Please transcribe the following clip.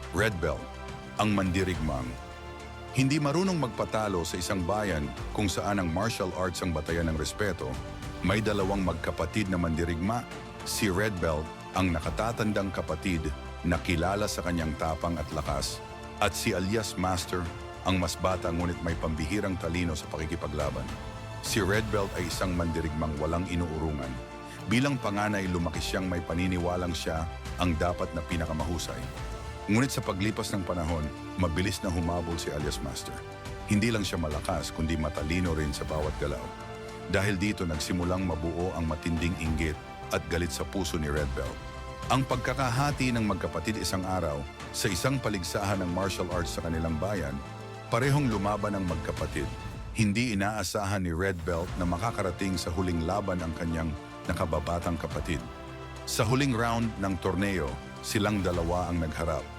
Red Belt, ang mandirigmang. Hindi marunong magpatalo sa isang bayan kung saan ang martial arts ang batayan ng respeto, may dalawang magkapatid na mandirigma, si Red Belt ang nakatatandang kapatid na kilala sa kanyang tapang at lakas, at si alias Master ang mas bata ngunit may pambihirang talino sa pakikipaglaban. Si Red Belt ay isang mandirigmang walang inuurungan. Bilang panganay, lumaki siyang may paniniwalang siya ang dapat na pinakamahusay. Ngunit sa paglipas ng panahon, mabilis na humabol si alias Master. Hindi lang siya malakas kundi matalino rin sa bawat galaw. Dahil dito nagsimulang mabuo ang matinding inggit at galit sa puso ni Red Belt. Ang pagkakahati ng magkapatid isang araw sa isang paligsahan ng martial arts sa kanilang bayan, parehong lumaban ang magkapatid. Hindi inaasahan ni Red Belt na makakarating sa huling laban ang kanyang nakababatang kapatid. Sa huling round ng torneo, silang dalawa ang nagharap.